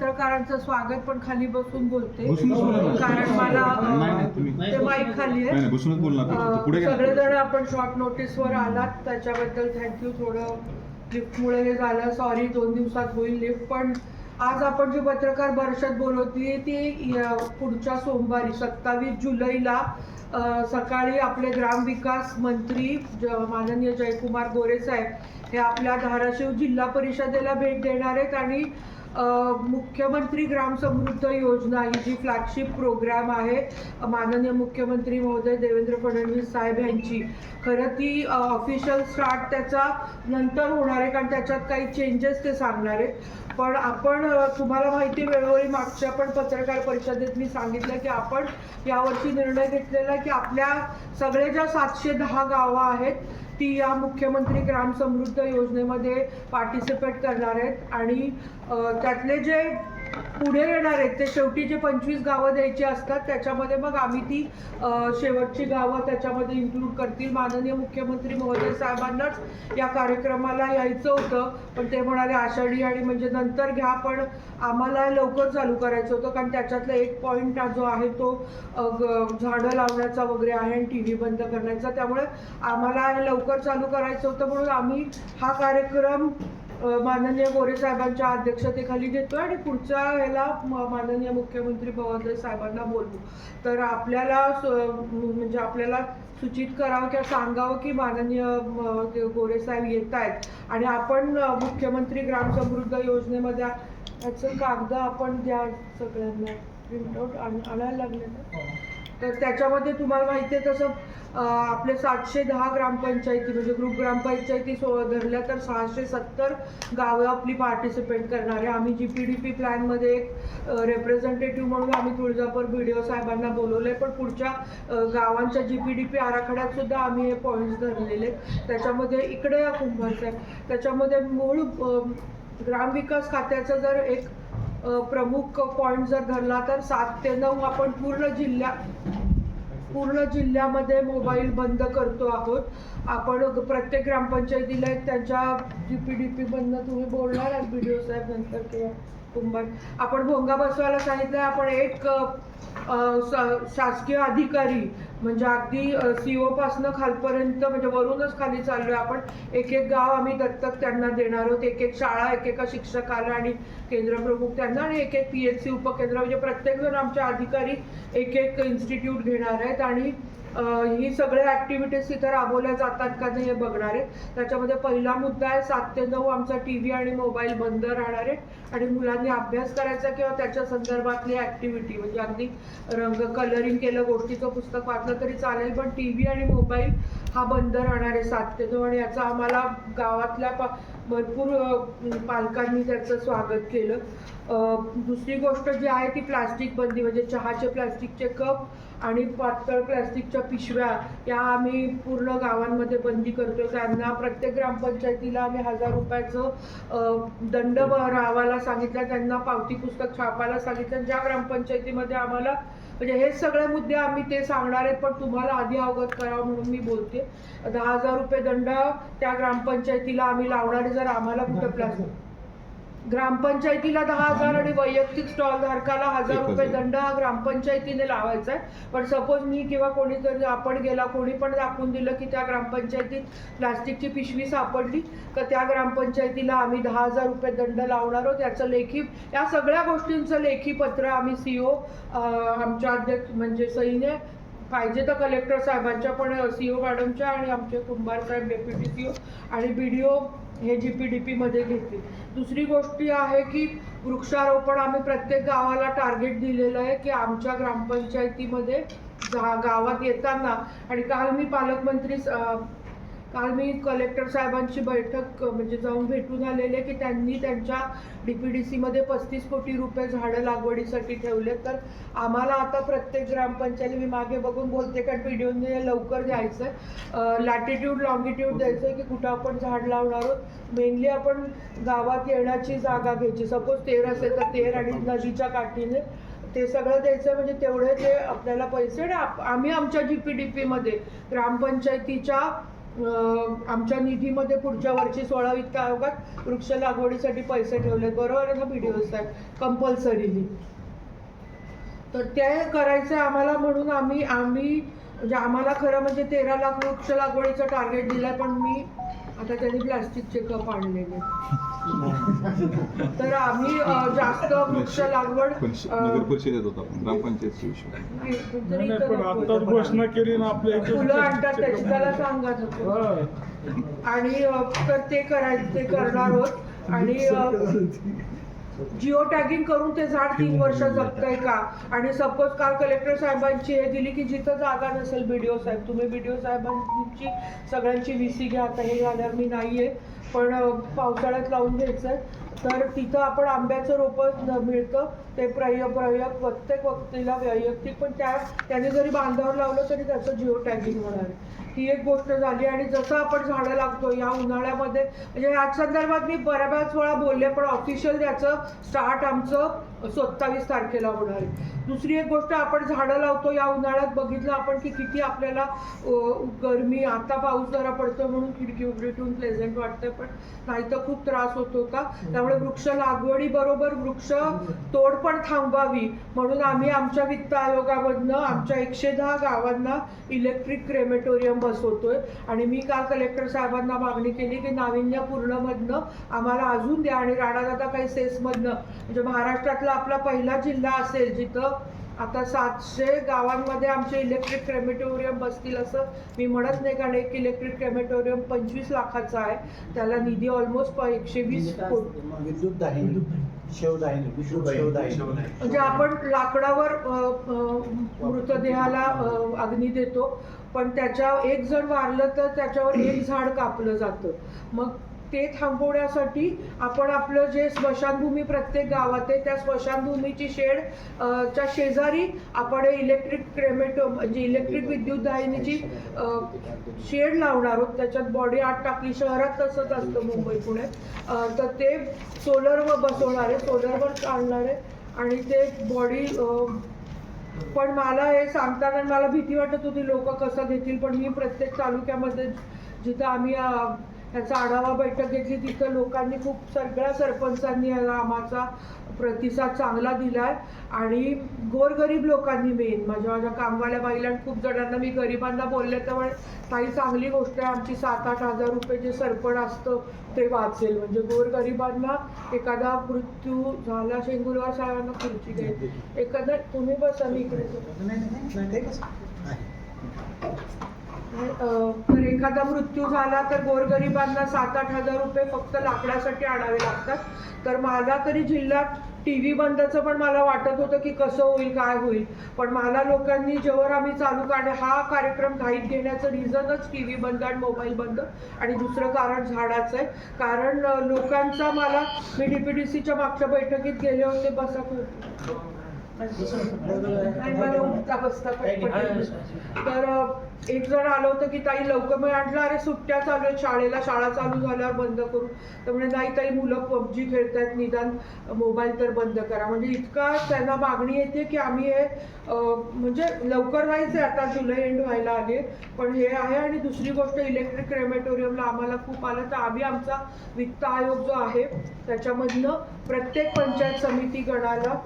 पत्रकारांचं स्वागत पण खाली बसून बोलते कारण मला ते माईक खाली आहे. सगळेजण आपण शॉर्ट नोटीसवर आलात त्याच्याबद्दल थँक्यू. थोडं लिफ्टमुळे हे झालं, सॉरी. 2 दिवसात होईल लिफ्ट. पण आज आपण जी पत्रकार परिषद बोलवली ती पुढच्या सोमवारी 27 जुलैला सकाळी आपले ग्रामविकास मंत्री माननीय जयकुमार गोरे साहेब हे आपल्या धाराशिव जिल्हा परिषदेला भेट देणार आहेत आणि मुख्यमंत्री ग्राम समृद्धी योजना ही जी फ्लॅगशिप प्रोग्राम आहे माननीय मुख्यमंत्री महोदय देवेंद्र फडणवीस साहेब यांची, खरं ती ऑफिशियल स्टार्ट त्याचा नंतर होणार आहे कारण त्याच्यात काही चेंजेस ते सांगणार आहेत. पण आपण तुम्हाला माहिती वेळोवेळी मागच्या पण पत्रकार परिषदेत मी सांगितलं की आपण यावर्षी निर्णय घेतलेला की आपल्या सगळे ज्या 710 गावं आहेत ती या मुख्यमंत्री ग्राम समृद्धी योजनेमध्ये पार्टिसिपेट करणार आहेत आणि त्यातले जे पुढे येणार आहेत ते शेवटी जे 25 गावं द्यायची असतात त्याच्यामध्ये मग आम्ही ती शेवटची गावं त्याच्यामध्ये इन्क्लूड करतील. माननीय मुख्यमंत्री महोदय साहेबांनाच या कार्यक्रमाला यायचं होतं पण ते म्हणाले आषाढी आणि म्हणजे नंतर घ्या, पण आम्हाला लवकर चालू करायचं होतं कारण त्याच्यातला एक पॉईंट जो आहे तो झाडं लावण्याचा वगैरे आहे आणि टी व्ही बंद करण्याचा, त्यामुळे आम्हाला लवकर चालू करायचं होतं म्हणून आम्ही हा कार्यक्रम माननीय गोरे साहेबांच्या अध्यक्षतेखाली घेतोय आणि पुढच्या ह्याला माननीय मुख्यमंत्री महोदय साहेबांना बोलवू. तर आपल्याला म्हणजे आपल्याला सूचित करावं किंवा सांगावं की माननीय गोरे साहेब येत आहेत आणि आपण मुख्यमंत्री ग्राम समृद्धी योजनेमध्ये याचं कागद आपण द्या सगळ्यांना प्रिंटआउट आणायला लागले तर त्याच्यामध्ये तुम्हाला माहिती आहे तसं आपले 710 ग्रामपंचायती म्हणजे ग्रुप ग्रामपंचायती धरल्या तर 670 गावं आपली पार्टिसिपेट करणार आहे. आम्ही GPDP प्लॅनमध्ये एक रिप्रेझेंटेटिव्ह म्हणून आम्ही तुळजापूर BDO साहेबांना बोलवलं आहे पण पुढच्या गावांच्या GPDP आराखड्यात सुद्धा आम्ही हे पॉईंट्स धरलेले. त्याच्यामध्ये इकडे या कुंभार साहेब त्याच्यामध्ये मूळ ग्रामविकास खात्याचं जर एक प्रमुख पॉईंट जर धरला तर 7 ते 9 आपण पूर्ण जिल्ह्यामध्ये मोबाईल बंद करतो आहोत. आपण प्रत्येक ग्रामपंचायतीला एक त्यांच्या GPDP मधनं तुम्ही बोलणार आहात BDO साहेब नंतर किंवा कुंभार आपण भोंगा बसवायला सांगितलं. आपण एक शासकीय अधिकारी म्हणजे अगदी CO पासनं खालपर्यंत म्हणजे वरूनच खाली चाललोय आपण. एक गाव आम्ही दत्तक त्यांना देणार आहोत, एक शाळा एकेका शिक्षकाला आणि केंद्रप्रमुख त्यांना आणि एक PHC उपकेंद्र म्हणजे प्रत्येकजण आमचे अधिकारी एक इन्स्टिट्यूट घेणार आहेत आणि ही सगळ्या ॲक्टिव्हिटीज तिथं राबवल्या जातात का नाही हे बघणार आहे. त्याच्यामध्ये पहिला मुद्दा आहे 7 ते 9 आमचा TV आणि मोबाईल बंद राहणार आहे आणि मुलांनी अभ्यास करायचा किंवा त्याच्या संदर्भातली ॲक्टिव्हिटी म्हणजे अगदी कलरिंग केलं गोष्टीचं पुस्तक वाचलं तरी चालेल पण TV आणि मोबाईल हा बंद राहणार आहे 7 ते 9 आणि याचा आम्हाला गावातल्या भरपूर पालकांनी त्याचं स्वागत केलं. दुसरी गोष्ट जी आहे ती प्लास्टिक बंदी म्हणजे चहाचे प्लास्टिकचे कप आणि पातळ प्लास्टिकच्या पिशव्या या आम्ही पूर्ण गावांमध्ये बंदी करतो. त्यांना प्रत्येक ग्रामपंचायतीला आम्ही 1000 रुपयाचं दंड राहावायला सांगितलं, त्यांना पावती पुस्तक छापायला सांगितलं. ज्या ग्रामपंचायतीमध्ये आम्हाला म्हणजे हे सगळे मुद्दे आम्ही ते सांगणार आहेत पण तुम्हाला आधी अवगत करावं म्हणून मी बोलते. 10,000 रुपये दंड त्या ग्रामपंचायतीला आम्ही लावणारे जर आम्हाला कुठं प्लास्टिक ग्रामपंचायतीला 10,000 आणि वैयक्तिक स्टॉल धारकाला 1000 रुपये दंड हा ग्रामपंचायतीने लावायचा आहे. पण सपोज मी किंवा कोणीतरी आपण गेला कोणी पण दाखवून दिलं की त्या ग्रामपंचायतीत प्लास्टिकची पिशवी सापडली तर त्या ग्रामपंचायतीला आम्ही 10,000 रुपये दंड लावणार आहोत. याचं लेखी या सगळ्या गोष्टींचं लेखी पत्र आम्ही CO आमच्या अध्यक्ष म्हणजे सईने पाहिजे तर कलेक्टर साहेबांच्या पण CO मॅडमच्या आणि आमचे कुंभार साहेब डेप्युटी CO आणि BDO हे GPDP मध्ये घेतली. दुसरी गोष्टी आहे की वृक्षारोपण आम्ही प्रत्येक गावाला टार्गेट दिलेलं आहे की आमच्या ग्रामपंचायतीमध्ये गावात येताना आणि काल मी कलेक्टर साहेबांची बैठक म्हणजे जाऊन भेटून आलेले की त्यांनी त्यांच्या DPDC मध्ये 35 कोटी रुपये झाडं लागवडीसाठी ठेवले. तर आम्हाला आता प्रत्येक ग्रामपंचायती मी मागे बघून बोलते कारण PDOने लवकर द्यायचं आहे, लॅटिट्यूड लॉंगिट्यूड द्यायचं आहे की कुठं आपण झाड लावणार आहोत. मेनली आपण गावात येण्याची जागा घ्यायची, सपोज 13 असेल तर 13 आणि नदीच्या काठीने ते सगळं द्यायचं म्हणजे तेवढे ते आपल्याला पैसे. आम्ही आमच्या GPDP मध्ये ग्रामपंचायतीच्या आमच्या निधीमध्ये पुढच्या वर्षी 16 वित्त आयोगात वृक्ष लागवडीसाठी पैसे ठेवले, बरोबर आहे ना व्हिडिओज आहेत कंपल्सरीली. तर ते करायचं आम्हाला, म्हणून आम्ही म्हणजे आम्हाला खरं म्हणजे 13 लाख वृक्ष लागवडीचं टार्गेट दिलंय, पण मी आता त्यांनी प्लास्टिकचे कप आणलेले. तर आम्ही जास्त वृक्ष लागवड नगर परिषदेत होता ग्रामपंचायतची घोषणा केली ना आपल्या फुलं आणतात त्याची त्याला सांगा. आणि तर ते करणार आहोत. आणि जिओ टॅगिंग करून ते झाड 3 वर्ष जगतंय का. आणि सपोज काल कलेक्टर साहेबांची हे दिली की जिथं जागा नसेल, बीडीओ साहेब तुम्ही बीडीओ साहेबांची सगळ्यांची VC घ्या, आता हे झाल्यावर मी नाहीये पण पावसाळ्यात लावून घ्यायचंय. तर तिथं आपण आंब्याचं रोपं मिळतं ते प्रत्येक व्यक्तीला वैयक्तिक, पण त्याने जरी बांधावर लावलं तरी त्याचं जिओ टॅगिंग होणार आहे. ही एक गोष्ट झाली. आणि जसं आपण झाडं लागतो या उन्हाळ्यामध्ये, म्हणजे ह्या संदर्भात मी बऱ्याच वेळा बोलले, पण ऑफिशियल त्याचं स्टार्ट आमचं 27 तारखेला होणार आहे. दुसरी एक गोष्ट, आपण झाडं लावतो या उन्हाळ्यात, बघितलं आपण की किती आपल्याला गरमी, आता पाऊस जरा पडतो म्हणून खिडकी उघडी ठेवून प्लेझंट वाटतंय, पण नाही तर खूप त्रास होत होता. त्यामुळे वृक्ष लागवडीबरोबर वृक्ष तोड पण थांबवावी म्हणून आम्ही आमच्या वित्त आयोगामधनं आमच्या 110 गावांना इलेक्ट्रिक क्रेमेटोरियम बसवतोय. आणि मी काल कलेक्टर साहेबांना मागणी केली की नाविन्यपूर्णमधनं आम्हाला अजून द्या, आणि राणादादा काही सेसमधनं, म्हणजे महाराष्ट्रातला आपला पहिला जिल्हा असेल जिथं आता 700 गावांमध्ये आमचे इलेक्ट्रिक क्रेमेटोरियम बसतील असं मी म्हणत नाही, कारण एक इलेक्ट्रिक क्रेमेटोरियम 25 लाखाचा आहे, त्याला निधी ऑलमोस्ट 120 कोटी. म्हणजे आपण लाकडावर मृतदेहाला अग्नी देतो, पण त्याच्या एक जण वारलं तर त्याच्यावर एक झाड कापलं जातं. मग ते थांबवण्यासाठी आपण आपलं जे स्मशानभूमी प्रत्येक गावात आहे त्या स्मशानभूमीची च्या शेजारी आपण इलेक्ट्रिक म्हणजे इलेक्ट्रिक विद्युतदाहिनीची शेड लावणार आहोत. त्याच्यात बॉडी आत टाकली, शहरात तसंच असतं मुंबई पुण्यात, तर ते सोलरवर बसवणार आहे, सोलरवर चालणार आहे. आणि ते बॉडी पण मला हे सांगताना मला भीती वाटत होती लोक कसं घेतील, पण मी प्रत्येक तालुक्यामध्ये जिथं आम्ही ह्याचा आढावा बैठक घेतली तिथं लोकांनी सगळ्या सरपंचांनी याला आम्हाला प्रतिसाद चांगला दिलाय. आणि गोरगरीब लोकांनी मेन माझ्या कामवाल्या बाईला खूप जणांना मी गरिबांना बोलले तर काही चांगली गोष्ट आहे, आमची 7-8 हजार रुपये जे सरपण असतं ते वाचेल. म्हणजे गोरगरिबांना एखादा मृत्यू झाला, शेंगुरवार साहेबांना खुर्ची घ्यायची, एखादा तुम्ही बसा मी इकडे, तर एखादा मृत्यू झाला तर गोरगरिबांना 7-8 हजार रुपये फक्त लाकडासाठी आणावे लागतात. तर मला तरी जिल्ह्यात TV बंदचं पण मला वाटत होतं की कसं होईल काय होईल, पण मला लोकांनी जेव्हा आम्ही चालू हा कार्यक्रम घाईत घेण्याचं रिझनच TV बंद आणि मोबाईल बंद, आणि दुसरं कारण झाडाचं आहे. कारण लोकांचा मी DPDCच्या मागच्या बैठकीत गेले होते, बसा मला उठता बसता तर एक जण आलं होतं की ताई लवकर, मी म्हटलं अरे सुट्ट्या चालू आहेत शाळेला, शाळा चालू झाल्यावर बंद करू, तर म्हणजे नाही ताई मुलं PUBG खेळतायत, निदान मोबाईल तर बंद करा. म्हणजे इतका त्यांना मागणी येते की आम्ही हे म्हणजे लवकर जायचं, आता जुलै एंड व्हायला आले, पण हे आहे. आणि दुसरी गोष्ट, इलेक्ट्रिक क्रेमेटोरियमला आम्हाला खूप आलं, तर आम्ही आमचा वित्त आयोग जो आहे त्याच्यामधनं प्रत्येक पंचायत समिती गणाला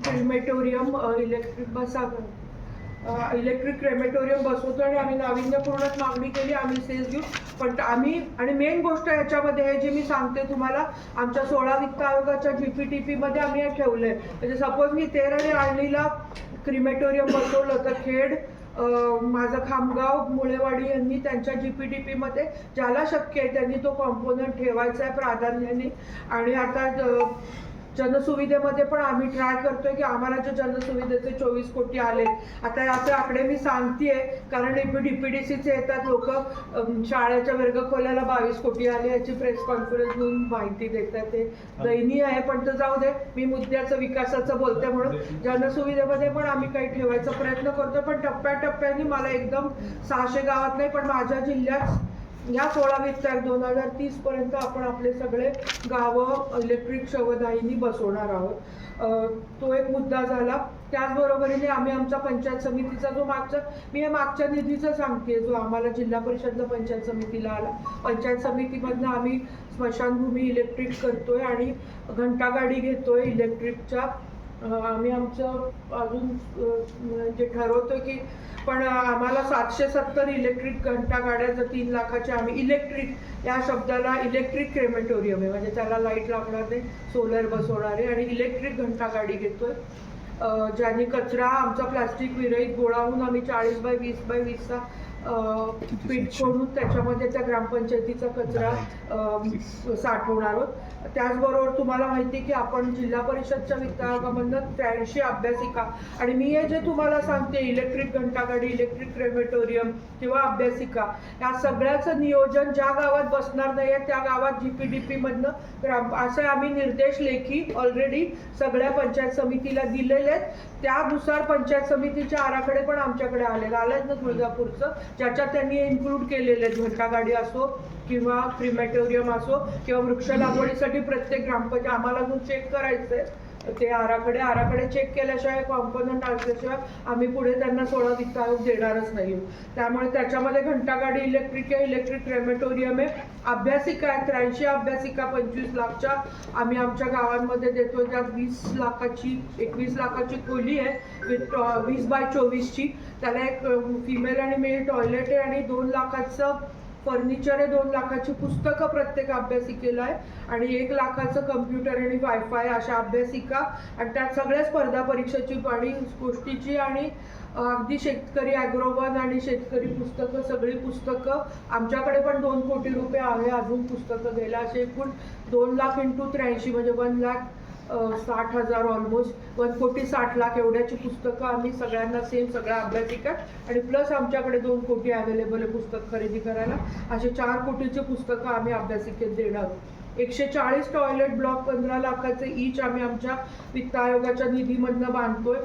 क्रेमेटोरियम इलेक्ट्रिक क्रेमेटोरियम बसवतो. आणि आम्ही नाविन्यपूर्णच मागणी केली, आम्ही सेस घेऊ. पण आणि मेन गोष्ट याच्यामध्ये आहे जे मी सांगते तुम्हाला, आमच्या 16 वित्त आयोगाच्या GPTP मध्ये आम्ही हे ठेवलंय. म्हणजे सपोज मी 13 आणलीला क्रिमेटोरियम बसवलं तर खेड, माझं खामगाव, मुळेवाडी यांनी त्यांच्या GPTP मध्ये ज्याला शक्य आहे त्यांनी तो कॉम्पोनंट ठेवायचा आहे प्राधान्याने. आणि आता जनसुविधेमध्ये पण आम्ही ट्राय करतोय की आम्हाला जे जनसुविधेचे 24 कोटी आले, आता याचे आकडे मी सांगतेय कारण DPDCचे येतात लोक, शाळेच्या वर्गखोल्याला 22 कोटी आले, याची प्रेस कॉन्फरन्स घेऊन माहिती देतात, ते दयनीय आहे. पण तर जाऊ दे, मी मुद्द्याचं विकासाचं बोलते म्हणून जनसुविधेमध्ये पण आम्ही काही ठेवायचा प्रयत्न करतो. पण टप्प्याटप्प्याने मला एकदम 600 गावात नाही, पण माझ्या जिल्ह्यात या 16 वित्त 2030 पर्यंत आपण आपले सगळे गावं इलेक्ट्रिक शवदाहिनी बसवणार आहोत. तो एक मुद्दा झाला. त्याचबरोबरीने आम्ही आमच्या पंचायत समितीचा जो मी हे मागच्या निधीचं सांगते, जो आम्हाला जिल्हा परिषदला पंचायत समितीला आला, पंचायत समितीमधनं आम्ही स्मशानभूमी इलेक्ट्रिक करतोय आणि घंटागाडी घेतोय इलेक्ट्रिकच्या. आम्ही आमचं अजून जे ठरवतोय की पण आम्हाला 770 इलेक्ट्रिक घंटागाड्या, जर 3 लाखाच्या आम्ही इलेक्ट्रिक या शब्दाला इलेक्ट्रिक क्रेमेटोरियम आहे, म्हणजे त्याला लाईट लागणार नाही, सोलर बसवणार आहे आणि इलेक्ट्रिक घंटागाडी घेतोय. ज्याने कचरा आमचा प्लास्टिक विरहित गोळा होऊन आम्ही 40 बाय 20 बाय 20चा पीठ करून त्याच्यामध्ये त्या ग्रामपंचायतीचा कचरा साठवणार आहोत. त्याचबरोबर तुम्हाला माहिती आहे की आपण जिल्हा परिषदच्या वित्त आयोगामधनं 83 अभ्यासिका, आणि मी हे जे तुम्हाला सांगते इलेक्ट्रिक घंटागाडी, इलेक्ट्रिक क्रेमेटोरियम किंवा अभ्यासिका, या सगळ्याचं नियोजन ज्या गावात बसणार नाही आहे त्या गावात GPDP मधनं असे आम्ही निर्देश लेखी ऑलरेडी सगळ्या पंचायत समितीला दिलेले आहेत. त्यानुसार पंचायत समितीचे आराखडे पण आमच्याकडे आलेत ना तुळजापूरचं, ज्याच्यात त्यांनी इन्क्लूड केलेले आहेत. घंटागाडी असो किंवा क्रिमेटोरियम असो किंवा वृक्ष लागवडीसाठी प्रत्येक ग्रामपंचायत आम्हाला अजून चेक करायचं आहे ते आराखडे चेक केल्याशिवाय, कॉम्पोनंट असल्याशिवाय आम्ही पुढे त्यांना 16 वित्त आयोग देणारच नाही. त्यामुळे त्याच्यामध्ये घंटागाडी इलेक्ट्रिक आहे, इलेक्ट्रिक क्रेमेटोरियम आहे, अभ्यासिका आहे. 83 अभ्यासिका 25 लाखच्या आम्ही आमच्या गावांमध्ये देतोय. त्यात 21 लाखाची खोली आहे, 20 बाय 24ची. त्याला एक फिमेल आणि मेल टॉयलेट आहे आणि 2 लाखाचं फर्निचर आहे, 2 लाखाची पुस्तकं प्रत्येक अभ्यासिकेला आहे आणि 1 लाखाचं कम्प्युटर आणि वायफाय अशा अभ्यासिका. आणि त्यात सगळ्या स्पर्धा परीक्षेची आणि गोष्टीची आणि अगदी शेतकरी ॲग्रोवन आणि शेतकरी पुस्तकं, सगळी पुस्तकं. आमच्याकडे पण 2 कोटी रुपये आहे अजून पुस्तकं घ्यायला. असे एकूण 2 लाख × 83 म्हणजे 1,60,000 ऑलमोस्ट 1,60,00,000 एवढ्याची पुस्तकं आम्ही सगळ्यांना सेम सगळ्या अभ्यासिका, आणि प्लस आमच्याकडे 2 कोटी अवेलेबल आहे पुस्तक खरेदी करायला. असे 4 कोटीची पुस्तकं आम्ही अभ्यासिकेत देणार आहोत. 140 टॉयलेट ब्लॉक 15 लाखाचे ईच आम्ही आमच्या वित्त आयोगाच्या निधीमधनं बांधतोय.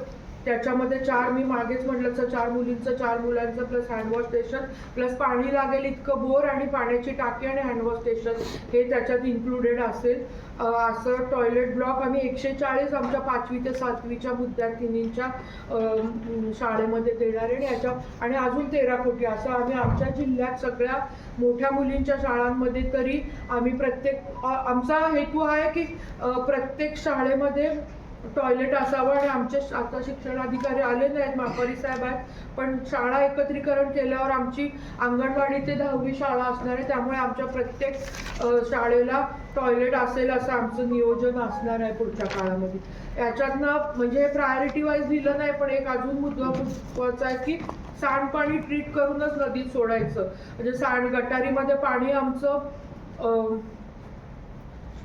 त्याच्यामध्ये 4 मी मागेच म्हटलं तर 4 मुलींचं 4 मुलांचं प्लस हँडवॉश स्टेशन प्लस पाणी लागेल इतकं बोर आणि पाण्याची टाकी आणि हँडवॉश स्टेशन हे त्याच्यात इन्क्लुडेड असेल. असं टॉयलेट ब्लॉक आम्ही 140 आमच्या 5वी ते 7वीच्या विद्यार्थिनींच्या शाळेमध्ये देणार आहे. आणि अजून 13 कोटी असं आम्ही आमच्या जिल्ह्यात सगळ्या मोठ्या मुलींच्या शाळांमध्ये तरी आम्ही आमचा हेतू आहे की प्रत्येक शाळेमध्ये टॉयलेट असावं. आणि आमचे आता शिक्षणाधिकारी आले नाहीत, मापारी साहेब आहेत, पण शाळा एकत्रीकरण केल्यावर आमची अंगणवाडी ते 10वी शाळा असणार आहे. त्यामुळे आमच्या प्रत्येक शाळेला टॉयलेट असेल असं आमचं नियोजन असणार आहे पुढच्या काळामध्ये. याच्यातनं म्हणजे हे प्रायोरिटी वाईज दिलं नाही, पण एक अजून मुद्दा महत्त्वाचा आहे की सांडपाणी ट्रीट करूनच नदीत सोडायचं. म्हणजे गटारीमध्ये पाणी आमचं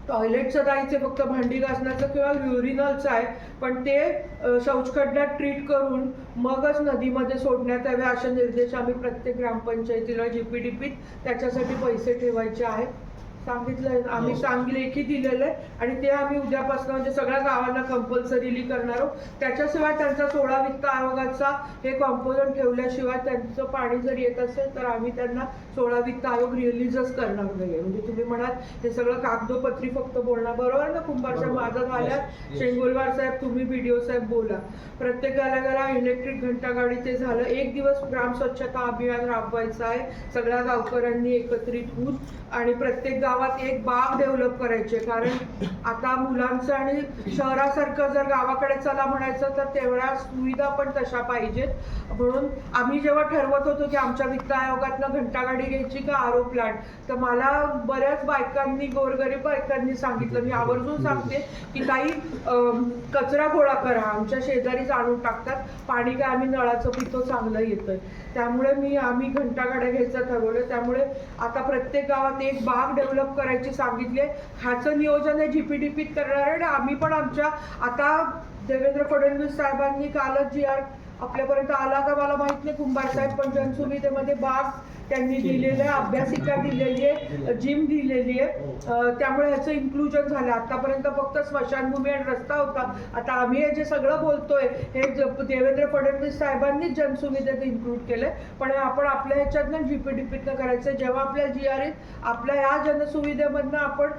टॉयलेटचं जायचं फक्त भांडी घासण्याचं किंवा युरिनलचं आहे, पण ते शौचखड्ड्यात ट्रीट करून मगच नदीमध्ये सोडण्यात यावे असे निर्देश आम्ही प्रत्येक ग्रामपंचायतीला GPDP त्याच्यासाठी पैसे ठेवायचे आहेत सांगितलं. आम्ही लेखी दिलेलं आहे आणि ते आम्ही उद्यापासून म्हणजे सगळ्या गावांना कंपल्सरीली करणार आहोत. त्याच्याशिवाय त्यांचा 16 वित्त आयोगाचा हे कॉम्पोनंट ठेवल्याशिवाय त्यांचं पाणी जर येत असेल तर आम्ही त्यांना 16 वित्त आयोग रिलीजच करणार नाही. म्हणजे तुम्ही म्हणाल हे सगळं कागदोपत्री फक्त बोलणार, बरोबर ना कुंभार साहेब? माझं झाल्यात शेंगोलवार साहेब, तुम्ही BDO साहेब बोला. प्रत्येकाला इलेक्ट्रिक घंटागाडी ते झालं. 1 दिवस ग्राम स्वच्छता अभियान राबवायचं आहे सगळ्या गावकऱ्यांनी एकत्रित होऊन, आणि प्रत्येक गावात एक बाग डेव्हलप करायचे. कारण आता मुलांचं आणि शहरासारखं जर गावाकडे चला म्हणायचं तर तेवढ्या सुविधा पण तशा पाहिजेत. म्हणून आम्ही जेव्हा ठरवत होतो की आमच्या वित्त आयोगातनं घंटागाडी घ्यायची का RO प्लांट, तर मला बऱ्याच बायकांनी, गोरगरीब बायकांनी सांगितलं, मी आवर्जून सांगते की ताई कचरा गोळा करा, आमच्या शेजारीच आणून टाकतात पाणी, काय आम्ही नळाचं पितो चांगलं येतं. त्यामुळे आम्ही घंटागाड्या घ्यायचं ठरवलं. त्यामुळे आता प्रत्येक गावात एक बाग डेव्हलप करायची सांगितले. ह्याचं नियोजन हे GPDP करणार आहे. आणि आम्ही पण आमच्या आता देवेंद्र फडणवीस साहेबांनी कालच GR आपल्यापर्यंत आला का मला माहित नाही कुंभार साहेब, पण जनसुविधेमध्ये बाग त्यांनी दिलेलं आहे, अभ्यासिका दिलेली आहे, जिम दिलेली आहे. त्यामुळे ह्याचं इन्क्लुजन झालं. आतापर्यंत फक्त स्मशानभूमी आणि रस्ता होता. आता आम्ही हे जे सगळं बोलतोय हे देवेंद्र फडणवीस साहेबांनीच जनसुविधेत इन्क्लूड केलंय, पण आपण आपल्या ह्याच्यातनं GPDPतनं करायचं. जेव्हा आपल्या GRE आपल्या या जनसुविधेमधनं आपण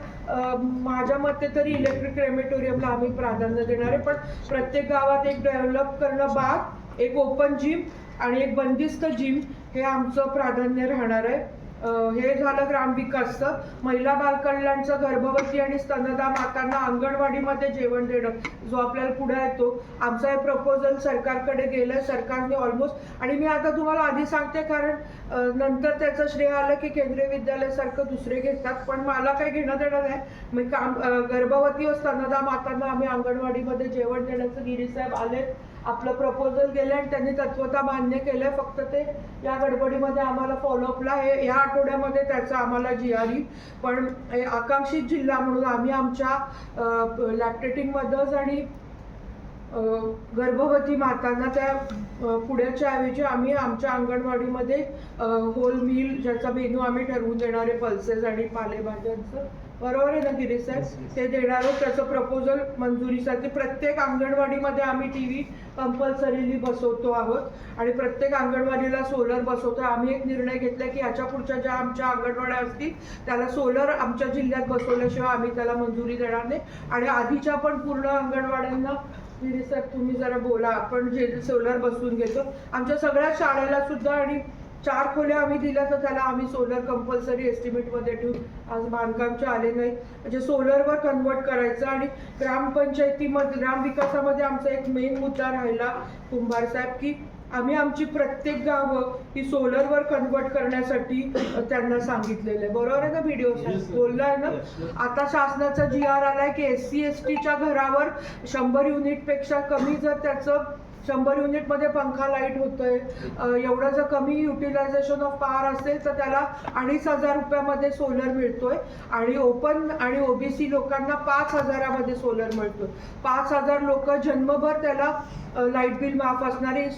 माझ्या मते तरी इलेक्ट्रिक क्रेमेटोरियमला आम्ही प्राधान्य देणार आहे, पण प्रत्येक गावात एक डेव्हलप करणं बाग, एक ओपन जिम आणि एक बंदिस्त जिम हे आमचं प्राधान्य राहणार आहे. हे झालं ग्रामविकासचं. महिला बालकल्याणचं गर्भवती आणि स्तनदा मातांना अंगणवाडीमध्ये जेवण देणं, जो आपल्याला पुढे येतो. आमचं हे प्रपोजल सरकारकडे गेलं, सरकारने ऑलमोस्ट, आणि मी आता तुम्हाला आधी सांगते कारण नंतर त्याचं श्रेय आलं की केंद्रीय विद्यालयासारखं दुसरे घेतात, पण मला काही घेणं देणं नाही. मग गर्भवती व स्तनदा मातांना आम्ही अंगणवाडीमध्ये जेवण देण्याचं गिरीसाहेब आले, आपलं प्रपोजल गेलं आणि त्यांनी तत्वता मान्य केलंय. फक्त ते या गडबडीमध्ये आम्हाला फॉलोअपला हे या आठवड्यामध्ये त्याचं आम्हाला GRE, पण आकांक्षित जिल्हा म्हणून आम्ही आमच्या लॅक्टेटिंग मदर्स आणि गर्भवती मातांना त्या पुण्याच्या ऐवजी आम्ही आमच्या अंगणवाडीमध्ये होल मील ज्याचा मेनू आम्ही ठरवून देणार आहे, पल्सेस आणि पालेभाज्यांचं. बरोबर आहे ना गिरीसाहेब? ते देणार आहोत. त्याचं प्रपोजल मंजुरीसाठी प्रत्येक अंगणवाडीमध्ये आम्ही TV कंपल्सरीली बसवतो आहोत आणि प्रत्येक अंगणवाडीला सोलर बसवतो. आम्ही एक निर्णय घेतला की याच्या पुढच्या ज्या आमच्या अंगणवाड्या असतील त्याला सोलर आमच्या जिल्ह्यात बसवल्याशिवाय आम्ही त्याला मंजुरी देणार नाही. आणि आधीच्या पण पूर्ण अंगणवाड्यांना गिरीसाहेब तुम्ही जरा बोला, आपण जे सोलर बसवून घेतो आमच्या सगळ्या शाळेला सुद्धा, आणि 4 खोल्या आम्ही दिल्या तर त्याला आम्ही सोलर कंपल्सरी एस्टिमेटमध्ये ठेवून, आज बांधकामचे आले नाही, म्हणजे सोलरवर कन्वर्ट करायचं. आणि ग्रामपंचायतीमध्ये ग्रामविकासामध्ये आमचा एक मेन मुद्दा राहिला कुंभार साहेब की आम्ही आमची प्रत्येक गावं ही सोलरवर कन्वर्ट करण्यासाठी त्यांना सांगितलेलं आहे. बरोबर आहे ना? व्हिडिओ बोललाय ना? आता शासनाचा GR आलाय की SC STच्या घरावर 100 युनिटपेक्षा कमी जर त्याचं 100 युनिटमध्ये पंखा लाईट होतोय, एवढं जर कमी युटिलायझेशन ऑफ पॉवर असेल तर त्याला 2,500 रुपयामध्ये सोलर मिळतोय. आणि ओपन आणि OBC लोकांना 5,000मध्ये सोलर मिळतोय. 5,000 लोक जन्मभर त्याला लाईट बिल माफ असणारे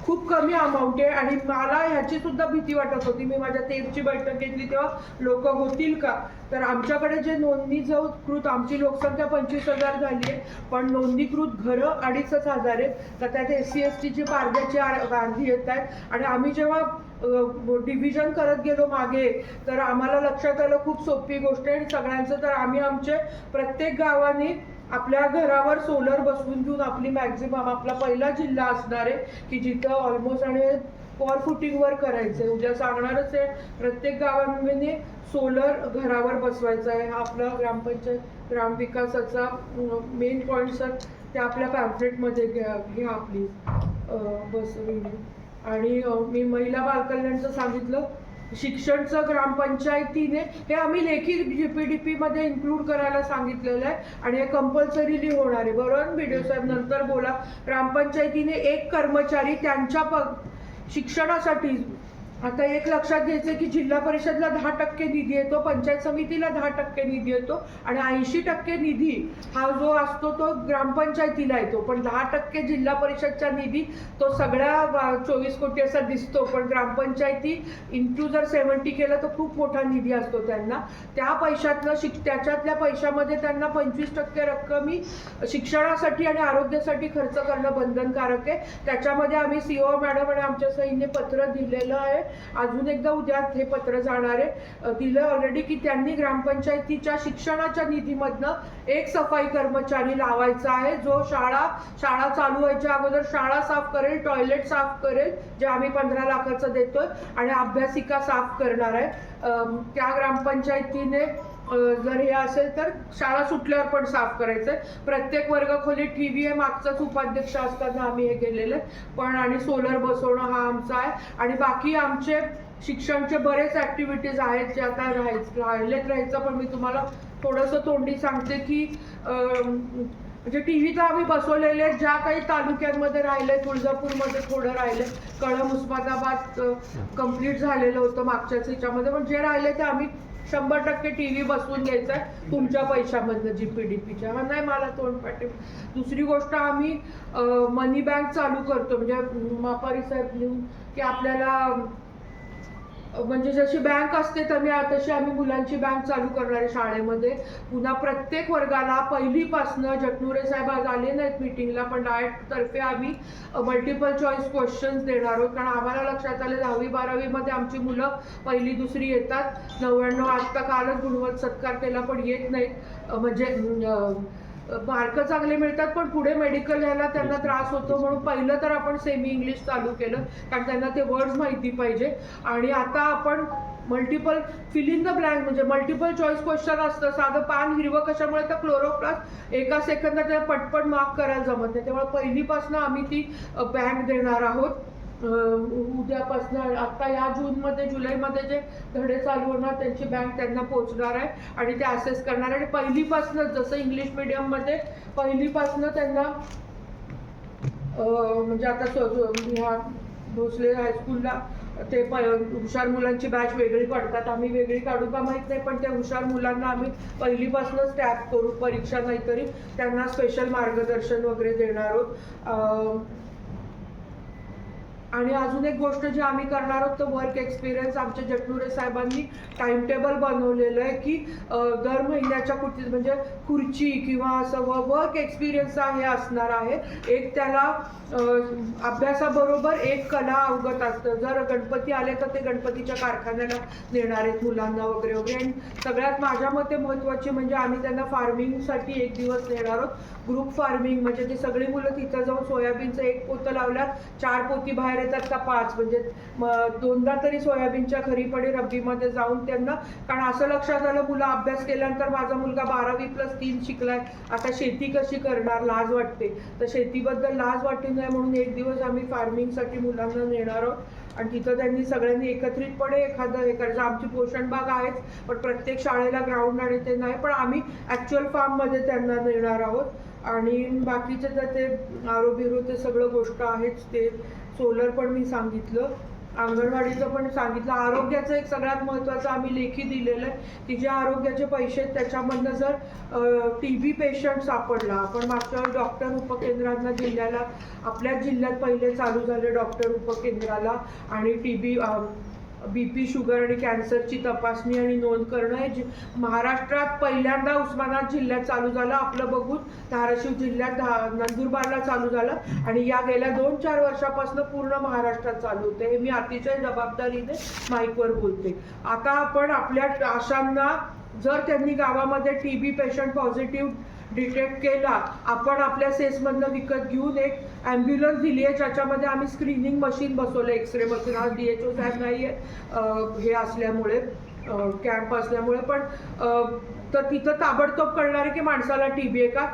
खूप कमी अमाऊंट आहे. आणि मला ह्याची सुद्धा भीती वाटत होती. मी माझ्या तेरची बैठक घेतली तेव्हा लोक होतील का, तर आमच्याकडे जे नोंदणीकृत आमची लोकसंख्या 25,000 झाली आहे, पण नोंदणीकृत घरं 2,500 आहेत. तर त्यात SC STची पारद्याची अर्धी येत आहेत. आणि आम्ही जेव्हा डिव्हिजन करत गेलो मागे तर आम्हाला लक्षात आलं खूप सोपी गोष्ट आहे सगळ्यांचं, तर आम्ही आमचे प्रत्येक गावाने आपल्या घरावर सोलर बसवून घेऊन आपली मॅक्झिमम आपला पहिला जिल्हा असणार आहे की जिथं ऑलमोस्ट, आणि वॉल फुटिंगवर करायचं आहे. उद्या सांगणारच आहे, प्रत्येक गावांनी सोलर घरावर बसवायचं आहे. हा आपला ग्रामपंचायत ग्रामविकासाचा मेन पॉईंट सर ते आपल्या पॅम्फलेटमध्ये घ्या आपली बसवली. आणि मी महिला बालकल्याणचं सांगितलं. शिक्षणचं ग्रामपंचायतीने हे आम्ही लेखी GPDPमध्ये इन्क्लूड करायला सांगितलेलं आहे आणि हे कंपल्सरीली होणार आहे. बरोबर व्हिडिओ साहेब? नंतर बोला. ग्रामपंचायतीने एक कर्मचारी त्यांच्या शिक्षणासाठी, आता एक लक्षात घ्यायचं की जिल्हा परिषदला 10% निधी येतो, पंचायत समितीला 10% निधी येतो आणि 80% निधी हा जो असतो तो ग्रामपंचायतीला येतो. पण 10% जिल्हा परिषदचा निधी तो सगळ्या 24 कोटी असा दिसतो, पण ग्रामपंचायती इंटू जर 70 केलं तर खूप मोठा निधी असतो त्यांना. त्या पैशातनं त्याच्यातल्या पैशामध्ये त्यांना 25% रक्कमी शिक्षणासाठी आणि आरोग्यासाठी खर्च करणं बंधनकारक आहे. त्याच्यामध्ये आम्ही CO मॅडम आणि आमच्या सहीने पत्र दिलेलं आहे. अजून एकदा उद्या हे पत्र जाणार आहे. दिलं ऑलरेडी की त्यांनी ग्रामपंचायतीच्या शिक्षणाच्या निधीमधनं एक सफाई कर्मचारी लावायचा आहे जो शाळा चालू व्हायच्या अगोदर शाळा साफ करेल, टॉयलेट साफ करेल, जे आम्ही 15 लाखाचं देतोय, आणि अभ्यासिका साफ करणार आहे. त्या ग्रामपंचायतीने जर हे असेल तर शाळा सुटल्यावर पण साफ करायचंय. प्रत्येक वर्गखोलीत TV आहे. मागचाच उपाध्यक्ष असताना आम्ही हे केलेलं आहे. पण आणि सोलर बसवणं हा आमचा आहे. आणि बाकी आमचे शिक्षणचे बरेच ऍक्टिव्हिटीज आहेत जे आता राहायचं. पण मी तुम्हाला थोडंसं तोंडी सांगते की म्हणजे TV तर आम्ही बसवलेले आहेत. ज्या काही तालुक्यांमध्ये राहिले, तुळजापूरमध्ये थोडं राहिले, कळंब उस्मानाबाद कंप्लीट झालेलं होतं मागच्याच ह्याच्यामध्ये, पण जे राहिले ते आम्ही 100% TV बसवून घ्यायचा आहे तुमच्या पैशामधनं GPDPच्या. हा नाही मला तोंडपाठी. दुसरी गोष्ट आम्ही मनी बँक चालू करतो, म्हणजे मापारी साहेब लिहून की आपल्याला म्हणजे जशी बँक असते तशी आम्ही मुलांची बँक चालू करणार आहे शाळेमध्ये. पुन्हा प्रत्येक वर्गाला पहिलीपासनं जटनुरे साहेब आज आले नाहीत मीटिंगला, पण डाएट तर्फे आम्ही मल्टिपल चॉईस क्वेश्चन्स देणार आहोत. कारण आम्हाला लक्षात आलं 10वी-12वी मध्ये आमची मुलं पहिली दुसरी येतात, 99 आत्ता कालच गुणवत सत्कार केला पण येत नाहीत. म्हणजे मार्क चांगले मिळतात पण पुढे मेडिकल यायला त्यांना त्रास होतो, म्हणून पहिलं तर आपण सेमी इंग्लिश चालू केलं कारण त्यांना ते वर्ड्स माहिती पाहिजे. आणि आता आपण multiple fill in the blank म्हणजे मल्टिपल चॉईस क्वेश्चन असतं. साधं पान हिरवं कशामुळे तर क्लोरोप्लास्ट एका सेकंदात त्याला पटपट मार्क करायला जमत नाही, त्यामुळे पहिलीपासून आम्ही ती बँक देणार आहोत. उद्यापासून आता या जूनमध्ये जुलैमध्ये जे धडे चालू होणार त्यांची बँक त्यांना पोहोचणार आहे आणि ते असेस करणार आहे. आणि पहिलीपासूनच जसं इंग्लिश मिडियममध्ये पहिलीपासून त्यांना म्हणजे आता ह्या भोसले हायस्कूलला ते हुशार मुलांची बॅच वेगळी काढतात, आम्ही वेगळी काढू का माहीत नाही, पण त्या हुशार मुलांना आम्ही पहिलीपासूनच टॅप करू, परीक्षा नाहीतरी त्यांना स्पेशल मार्गदर्शन वगैरे देणार आहोत. आणि अजून एक गोष्ट जी आम्ही करणार आहोत तर वर्क एक्सपिरियन्स. आमच्या जटनुरे साहेबांनी टाइम टेबल बनवलेलं आहे की दर महिन्याच्या म्हणजे खुर्ची किंवा असं वर्क एक्सपिरियन्स हे असणार आहे. एक त्याला अभ्यासाबरोबर एक कला अवगत असतं. जर गणपती आले तर ते गणपतीच्या कारखान्याला नेणार आहेत मुलांना वगैरे वगैरे. आणि सगळ्यात माझ्या मते महत्त्वाची म्हणजे आम्ही त्यांना फार्मिंगसाठी एक दिवस नेणार आहोत. ग्रुप फार्मिंग म्हणजे ते सगळी मुलं तिथं जाऊन सोयाबीनचं एक पोतं लावल्यात 4 पोती बाहेर येतात का 5, म्हणजे 2दा तरी सोयाबीनच्या खरी पडे रब्बीमध्ये जाऊन त्यांना. कारण असं लक्षात आलं मुलं अभ्यास केल्यानंतर माझा मुलगा 12वी+3 शिकलाय, आता शेती कशी करणार, लाज वाटते. तर शेतीबद्दल लाज वाटू नये म्हणून एक दिवस आम्ही फार्मिंगसाठी मुलांना नेणार आहोत. आणि तिथं त्यांनी सगळ्यांनी एकत्रितपणे एखादं हे करायचं. आमची पोषण बाग आहेच पण प्रत्येक शाळेला ग्राउंड आणि ते नाही, पण आम्ही ॲक्च्युअल फार्ममध्ये त्यांना नेणार आहोत. आणि बाकीचे तर ते आरोबिरो ते सगळं गोष्ट आहेच. ते सोलर पण मी सांगितलं, अंगणवाडीचं पण सांगितलं. आरोग्याचं एक सगळ्यात महत्त्वाचं आम्ही लेखी दिलेलं आहे की जे आरोग्याचे पैसे आहेत त्याच्यामधनं जर TB पेशंट सापडला, आपण मागच्या वेळी डॉक्टर उपकेंद्रांना जिल्ह्याला आपल्याच जिल्ह्यात पहिले चालू झाले डॉक्टर उपकेंद्राला. आणि TB BP शुगर आणि कॅन्सरची तपासणी आणि नोंद करणं हे महाराष्ट्रात पहिल्यांदा उस्मानाबाद जिल्ह्यात चालू झालं. आपलं बघून धाराशिव जिल्ह्यात नंदुरबारला चालू झालं आणि या गेल्या 2-4 वर्षापासून पूर्ण महाराष्ट्रात चालू होते. हे मी अतिशय जबाबदारीने माईकवर बोलते. आता आपण आपल्या आशांना जर त्यांनी गावामध्ये TB पेशंट पॉझिटिव्ह डिटेक्ट केला, आपण आपल्या सेसमधनं विकत घेऊन एक ॲम्ब्युलन्स दिली आहे ज्याच्यामध्ये आम्ही स्क्रीनिंग मशीन बसवलं, एक्सरे मशीन. आज DHO साहेब नाही आहे हे असल्यामुळे, कॅम्प असल्यामुळे, पण तर तिथं ताबडतोब कळणार आहे की माणसाला TB आहे का.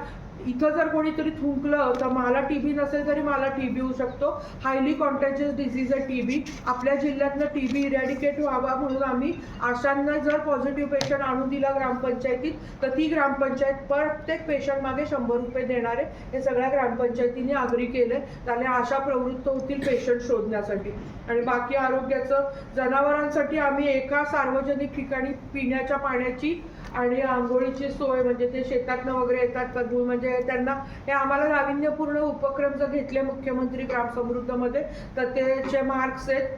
इथं जर कोणीतरी थुंकलं तर मला TB नसेल तरी मला TB होऊ शकतो. हायली कॉन्टॅजियस डिझीज आहे TB. आपल्या जिल्ह्यातनं TB इरॅडिकेट व्हावा म्हणून आम्ही आशांना जर पॉझिटिव्ह पेशंट आणून दिला ग्रामपंचायतीत तर ती ग्रामपंचायत प्रत्येक पेशंट मागे 100 रुपये देणार आहे. हे सगळ्या ग्रामपंचायतीने आग्री केलं. त्याने आशा प्रवृत्त होतील पेशंट शोधण्यासाठी. आणि बाकी आरोग्याचं जनावरांसाठी आम्ही एका सार्वजनिक ठिकाणी पिण्याच्या पाण्याची आणि आंघोळीची सोय, म्हणजे ते शेतातनं वगैरे येतात कधूळ, म्हणजे त्यांना हे आम्हाला नाविन्यपूर्ण उपक्रम जर घेतले मुख्यमंत्री ग्रामसमृद्धमध्ये तर त्याचे मार्क्स आहेत.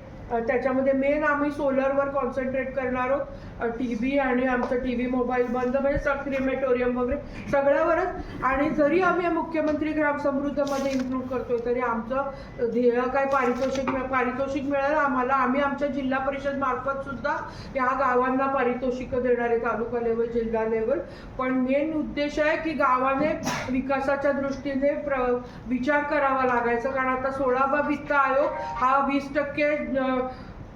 त्याच्यामध्ये मेन आम्ही सोलरवर कॉन्सन्ट्रेट करणार आहोत. TB आणि आमचं TV मोबाईल बंद, म्हणजे क्रिमेटोरियम वगैरे सगळ्यावरच. आणि जरी आम्ही मुख्यमंत्री ग्रामसमृद्धमध्ये इन्क्लूड करतोय तरी आमचं ध्येय काय पारितोषिक मिळालं आम्हाला. आम्ही आमच्या जिल्हा परिषद मार्फत सुद्धा या गावांना पारितोषिकं देणार आहे, तालुका लेवल जिल्हा लेवल. पण मेन उद्देश आहे की गावाने विकासाच्या दृष्टीने विचार करावा लागायचा. कारण आता 16वा वित्त आयोग हा 20%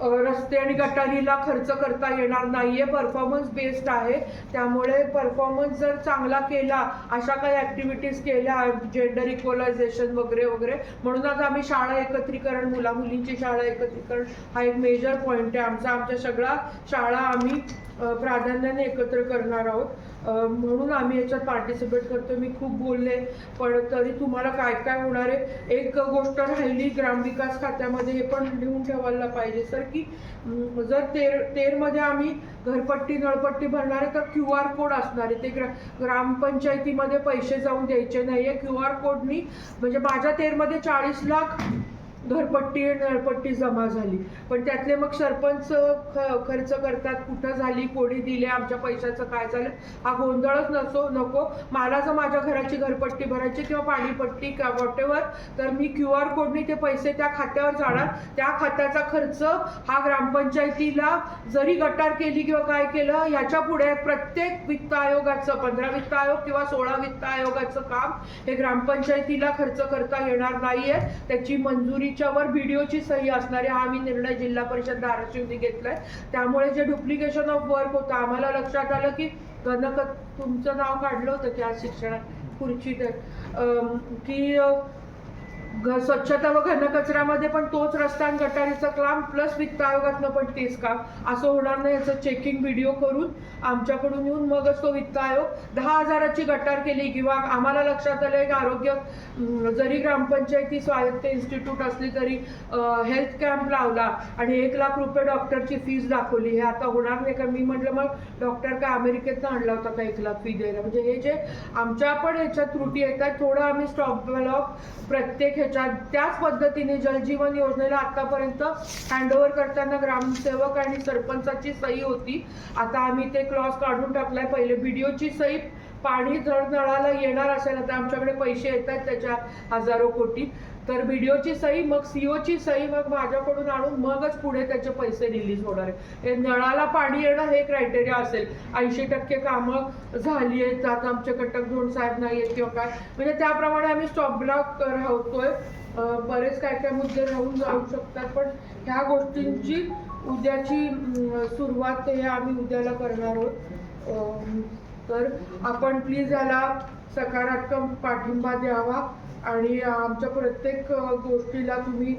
रस्ते आणि गटारीला खर्च करता येणार नाहीये, परफॉर्मन्स बेस्ड आहे. त्यामुळे परफॉर्मन्स जर चांगला केला, अशा काही ॲक्टिव्हिटीज केल्या, जेंडर इक्वलायझेशन वगैरे वगैरे, म्हणूनच आम्ही शाळा एकत्रीकरण, मुला-मुलींची शाळा एकत्रीकरण हा एक मेजर पॉईंट आहे आमचा. आमच्या सगळ्या शाळा आम्ही प्राधान्याने एकत्र करणार आहोत, म्हणून आम्ही याच्यात पार्टिसिपेट करतो. मी खूप बोलले पण तरी तुम्हाला काय काय होणार आहे. एक गोष्ट राहिली ग्रामविकास खात्यामध्ये, हे पण लिहून ठेवायला पाहिजे सर, की जर तेरमध्ये आम्ही घरपट्टी नळपट्टी भरणार आहे तर QR कोड असणार आहे. ते ग्रामपंचायतीमध्ये पैसे जाऊन द्यायचे नाही आहे. QR कोडनी, म्हणजे माझ्या तेरमध्ये 40 लाख घरपट्टी आणि नळपट्टी जमा झाली, पण त्यातले मग सरपंच खर्च करतात, कुठं झाली, कोणी दिले, आमच्या पैशाचं काय झालं, हा गोंधळच नको. मला जर माझ्या घराची घरपट्टी भरायची किंवा पाणीपट्टी किंवा वॉटेवर, तर मी QR कोडने ते पैसे त्या खात्यावर जाणार. त्या खात्याचा खर्च हा ग्रामपंचायतीला जरी गटार केली किंवा काय केलं, ह्याच्या पुढे प्रत्येक वित्त आयोगाचं 15 वित्त आयोग किंवा 16 वित्त आयोगाचं काम हे ग्रामपंचायतीला खर्च करता येणार नाहीये. त्याची मंजुरीच्या वर BDOची सही असणारे हा मी निर्णय जिल्हा परिषद धाराशिवने घेतलाय. त्यामुळे जे डुप्लिकेशन ऑफ वर्क होतं, आम्हाला लक्षात आलं की तुमचं नाव काढलं होतं की आज शिक्षणात खुर्चीत की स्वच्छता व घनकचऱ्यामध्ये पण तोच रस्ता आणि गटारीचं काम प्लस वित्त आयोगातनं पण तेच काम, असं होणार नाही. याचं चेकिंग व्हिडिओ करून आमच्याकडून येऊन मगच तो वित्त आयोग 10,000ची गटार केली किंवा आम्हाला लक्षात आलं की आरोग्य जरी ग्रामपंचायती स्वायत्त इन्स्टिट्यूट असली तरी हेल्थ कॅम्प लावला आणि 1 लाख रुपये डॉक्टरची फीस दाखवली. हे आता होणार नाही का? मी म्हटलं मग डॉक्टर काय अमेरिकेतनं आणला होता का 1 लाख फी द्यायला? म्हणजे हे जे आमच्या पण ह्याच्यात त्रुटी येतात, थोडं आम्ही स्टॉप ब्लॉक प्रत्येक ह्याच्यात त्याच पद्धतीने जलजीवन योजनेला आतापर्यंत हँडओव्हर करताना ग्रामसेवक आणि सरपंचाची सही होती. आता आम्ही ते क्लॉज काढून टाकलाय. पहिले BDOची सही पाणी जर नळाला येणार असेल, आता आमच्याकडे पैसे येत आहेत त्याच्या हजारो कोटी, तर BDOची सही, मग COची सही, मग माझ्याकडून आणून मगच पुढे त्याचे पैसे रिलीज होणार आहे. हे नळाला पाणी येणं हे क्रायटेरिया असेल. 80% कामं झाली आहेत, आता आमचे कटक धोंड साहेब नाही आहेत किंवा काय, म्हणजे त्याप्रमाणे आम्ही स्टॉप ब्लॉक राहतोय. बरेच काय काय मुद्दे राहून जाऊ शकतात, पण ह्या गोष्टींची उद्याची सुरुवात हे आम्ही उद्याला करणार आहोत. तर आपण प्लीज याला सकारात्मक पाठिंबा द्यावा आणि आमच्या प्रत्येक गोष्टीला तुम्ही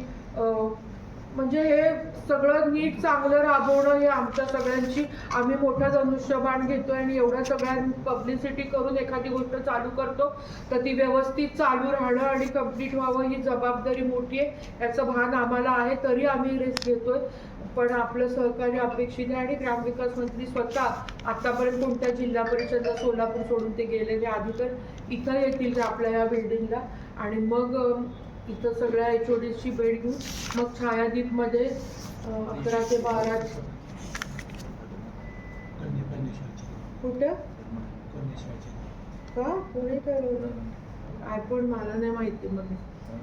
म्हणजे हे सगळं नीट चांगलं राबवणं हे आमच्या सगळ्यांची, आम्ही मोठा धनुष्यबाण घेतोय आणि एवढ्या सगळ्या पब्लिसिटी करून एखादी गोष्ट चालू करतो तर ती व्यवस्थित चालू राहणं आणि कंप्लीट व्हावं ही जबाबदारी मोठी आहे. याचं भान आम्हाला आहे, तरी आम्ही रिस्क घेतोय. पण आपलं सहकार्य अपेक्षित आहे आणि ग्रामविकास मंत्री स्वतः आतापर्यंत कोणत्या जिल्हा परिषदला सोलापूर सोडून ते गेलेले, आधी तर इथं येतील आपल्या या बिल्डिंगला आणि मग इथं सगळ्या HODची भेट घेऊन मग छायादीपमध्ये 11 ते 12 कुठं का पुणे ठरवलं काय पण मला नाही माहिती मध्ये,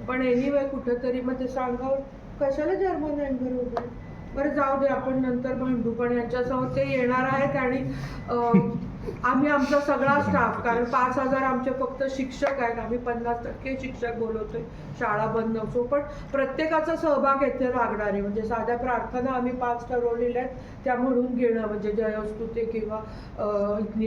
पण एनिवे कुठंतरी मग ते सांगावं कशाला जर्मन अँगर वगैरे. बरं जाऊ दे, आपण नंतर भांडू. पण यांच्यासमोर ते येणार आहेत आणि आम्ही आमचा सगळा स्टाफ, कारण 5,000 आमचे फक्त शिक्षक आहेत, आम्ही 50% शिक्षक बोलवतोय, शाळा बंद नसो, पण प्रत्येकाचा सहभाग येथे लागणार आहे. म्हणजे साध्या प्रार्थना आम्ही 5 ठरवलेल्या आहेत त्या म्हणून घेणं, म्हणजे जयस्तुते किंवा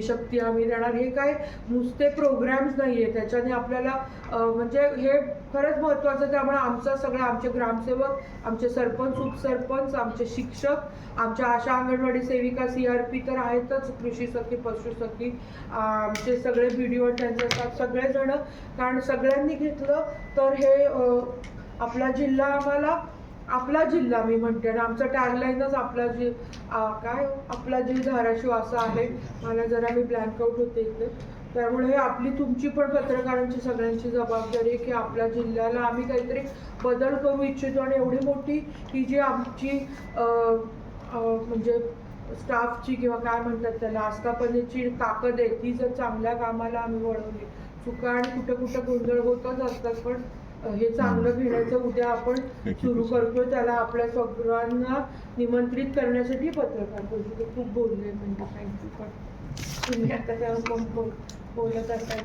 शक्ती आम्ही देणार. हे काय नुसते प्रोग्राम्स नाही आहे, त्याच्याने आपल्याला म्हणजे हे खरंच महत्त्वाचं. त्यामुळे आमचा सगळं, आमचे ग्रामसेवक, आमचे सरपंच, उपसरपंच, आमचे शिक्षक, आमच्या आशा अंगणवाडी सेविका, CRP तर आहेतच, कृषी सखी, पशु सखी, आमचे सगळे BDO त्यांचे सगळेजण, कारण सगळ्यांनी घेतलं तर हे आपला जिल्हा, आम्हाला आपला जिल्हा मी म्हणते आणि आमचं टॅगलाईनच आपला काय आपला धाराशिव असं आहे. मला जरा मी ब्लँक आउट होते इथे. त्यामुळे हे आपली तुमची पण पत्रकारांची सगळ्यांची जबाबदारी आहे की आपल्या जिल्ह्याला आम्ही काहीतरी बदल करू इच्छितो आणि एवढी मोठी ही जी आमची म्हणजे स्टाफची किंवा काय म्हणतात त्याला आस्थापनेची ताकद आहे, ती जर चांगल्या कामाला आम्ही वळवली, चुका आणि कुठं कुठं गोंधळ होतच असतात, पण हे चांगलं घेण्याचं उद्या आपण सुरू करतोय. त्याला आपल्या सगळ्यांना निमंत्रित करण्यासाठी पत्रकार परिषदेत खूप बोलले, म्हणजे थँक्यू. पण तुम्ही आता त्या बोलत असाल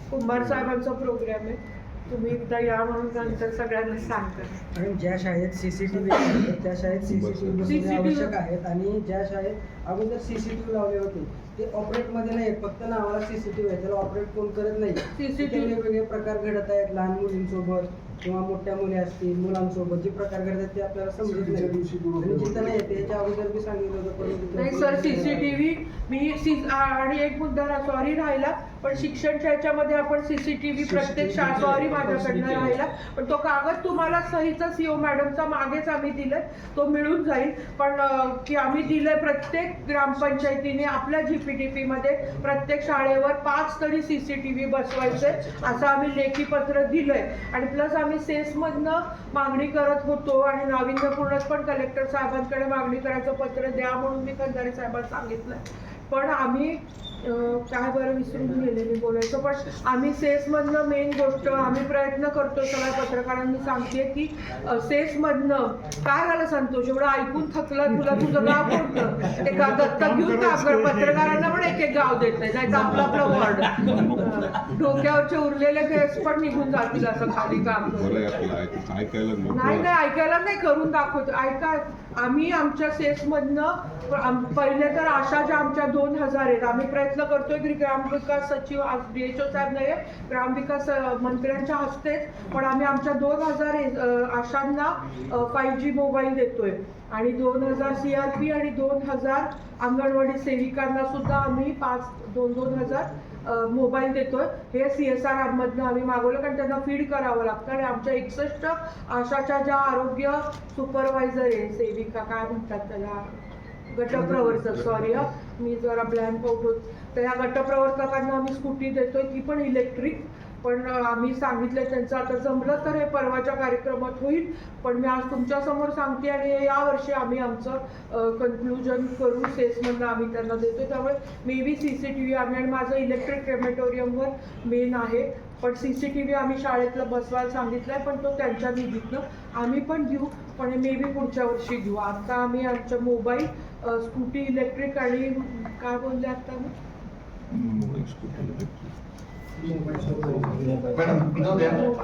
कुंभार साहेबांचा प्रोग्राम आहे, तुम्ही एकदा या म्हणून नंतर सगळ्यांना सांगतात. आणि ज्या शाळेत CCTV आहेत त्या शाळेत CCTV बसवणे आवश्यक आहेत आणि ज्या शाळेत अगोदर CCTV लावले होते ते ऑपरेटमध्ये नाही, फक्त नावाला CCTV आहे, त्याला ऑपरेट कोण करत नाही. CCTV वेगवेगळे प्रकार घडत आहेत, लहान मुलींसोबत किंवा मोठ्या मुली असतील, मुलांसोबत जे प्रकार घडतात ते आपल्याला समजत नाही आणि जिथं नाही येते याच्या अगोदर मी सांगितलं होतं. नाही सर, CCTV मी आणि एक मुद्दा सॉरी राहिला, पण शिक्षणच्या ह्याच्यामध्ये आपण CCTV प्रत्येक शाळा, सॉरी माझ्याकडनं राहिला, पण तो कागद तुम्हाला सहीचा CO मॅडमचा मागेच आम्ही दिलाय, तो मिळून जाईल. पण की आम्ही दिलंय प्रत्येक ग्रामपंचायतीने आपल्या GPTP मध्ये प्रत्येक शाळेवर 5 तरी CCTV बसवायचे असं आम्ही लेखी पत्र दिलंय. आणि प्लस आम्ही सेसमधनं मागणी करत होतो आणि नाविन्यपूर्णच पण कलेक्टर साहेबांकडे मागणी करायचं पत्र द्या म्हणून मी खंदारे साहेबांना सांगितलं. पण आम्ही काय बरं विसरून गेले मी बोलायचं, पण आम्ही सेसमधनं मेन गोष्ट आम्ही प्रयत्न करतो सगळ्या पत्रकारांनी सांगते की सेसमधनं काय झालं संतोष, एवढं ऐकून थकलं तुला, तुझं गाव कोणतं, ते का दत्तक घेऊन का पत्रकारांना पण एक एक गाव देत नाही तर आपलं आपलं वॉर्ड डोक्यावरचे उरलेले केस पण निघून जातील असं खाली काम नाही ऐकायला नाही करून दाखवतो. ऐका, आम्ही आमच्या सेसमधनं पहिले तर आशा ज्या आमच्या 2000 आहेत, आम्ही प्रयत्न करतोय की ग्रामविकास सचिव DHO साहेब नाही, ग्रामविकास मंत्र्यांच्या हस्तेच, पण आम्ही आमच्या 2000 आशांना 5G मोबाईल देतोय आणि 2000 CRP आणि 2000 अंगणवाडी सेविकांना सुद्धा आम्ही 2,000 मोबाईल देतोय. हे CSR मधनं आम्ही मागवलं, कारण त्यांना फीड करावं लागतं. आणि आमच्या 61 आशाच्या ज्या आरोग्य सुपरवायझर आहे, सेविका काय म्हणतात त्याला, गटप्रवर्तक, सॉरी मी जरा ब्लँक आउट होत, तर या गटप्रवर्तकांना आम्ही स्कूटी देतोय, ती पण इलेक्ट्रिक. पण आम्ही सांगितलं त्यांचं आता जमलं तर हे परवाच्या कार्यक्रमात होईल. पण मी आज तुमच्या समोर सांगते आणि यावर्षी आम्ही आमचं कन्क्लुजन करू सेसमधनं आम्ही त्यांना देतो. त्यामुळे मे बी CCTV आम्ही, आणि माझं इलेक्ट्रिक क्रेमेटोरियमवर मेन आहे, पण CCTV आम्ही शाळेतलं बसवायला सांगितलंय, पण तो त्यांच्या निधीतनं आम्ही पण घेऊ, पण मे बी पुढच्या वर्षी घेऊ. आता आम्ही आमच्या मोबाईल, स्कूटी इलेक्ट्रिक आणि काय बोलले आता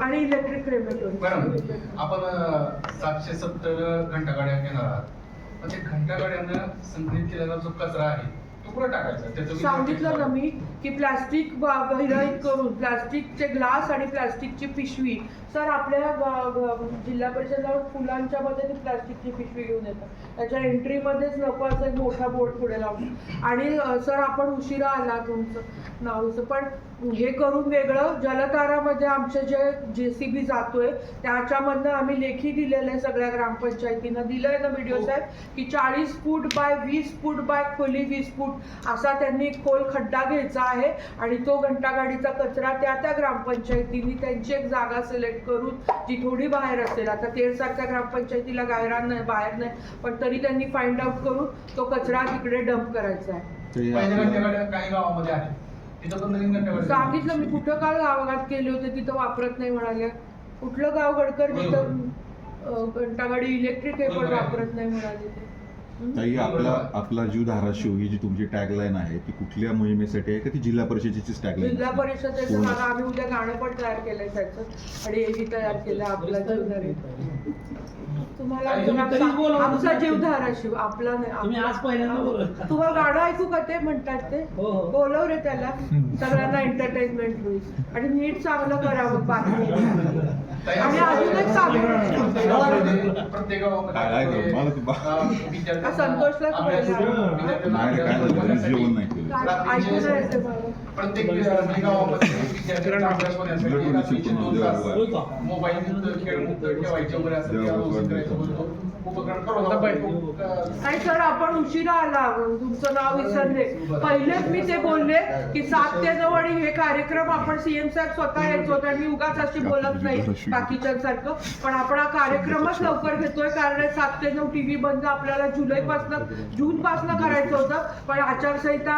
आणि इलेक्ट्रिक क्रेमेटोरियम. मॅडम, आपण 770 घंटागाड्या घेणार आहात, पण ते घंटागाड्यांना संकलित केलेला जो कचरा आहे तो कुठे टाकायचा, त्याचं सांगितलं ना मी की प्लास्टिक विरहित करून प्लास्टिकचे ग्लास आणि प्लास्टिकची पिशवी. सर आपल्या जिल्हा परिषदेला फुलांच्या मध्ये ती प्लास्टिकची पिशवी घेऊन येतात, त्याच्या एंट्रीमध्येच नको असं एक मोठा बोर्ड पुढे लावून. आणि सर आपण उशिरा आला तुमचं नावचं, पण हे करून वेगळं. जलतारामध्ये आमचे जे JCB जातोय त्याच्यामधनं आम्ही लेखी दिलेलं आहे सगळ्या ग्रामपंचायतींना, दिलंय ना BDO साहेब की 40 फूट बाय 20 फूट बाय खोली 20 फूट असा त्यांनी खोल खड्डा घ्यायचा आहे. आणि तो घंटागाडीचा कचरा त्या ग्रामपंचायतींनी त्यांची एक जागा सिलेक्ट करून जी थोडी बाहेर असेल, आता तेरसारख्या ग्रामपंचायतीला गायरान नाही, बाहेर नाही, पण तरी त्यांनी फाइंड आउट करून तो कचरा तिकडे डंप करायचा आहे. काही गावामध्ये आहे तिथं पण नवीन घंटागाड्या सांगितलं मी, कुठं काल गावात केले होते तिथं वापरत नाही म्हणाले. कुठलं गाव गडकर तिथं घंटागाडी इलेक्ट्रिक आहे पण वापरत नाही म्हणाले ते. ताई, आपला जीव धाराशिव ही जी तुमची टॅगलाईन आहे ती कुठल्या मोहिमेसाठी आहे का ती जिल्हा परिषदेचीच टॅगलाईन? जिल्हा परिषदेचं मला आम्ही उद्या गाणं पण तयार केलंय त्याचं आणि हे तयार केलं आपला जीव धाराशिव. तुम्हाला आमचा जीव धाराशिव आपला नाही. तुम्हाला गाणं ऐकू का ते म्हणतात ते बोलव रे त्याला, सगळ्यांना एंटरटेनमेंट होईल आणि नीट चांगलं करावं बाकी. आणि अजून एक संतोषला नाही सर आपण उशिरा आला, तुमचं नाव विसरले. पहिलेच मी ते बोलले की 7 ते 9 आणि हे कार्यक्रम आपण CM साहेब स्वतः यायचो होते. मी उगाच अशी बोलत नाही बाकीच्यांसारखं, पण आपण हा कार्यक्रमच लवकर घेतोय कारण 7 ते 9 TV बंद आपल्याला जून पासून करायचं होतं, पण आचारसंहिता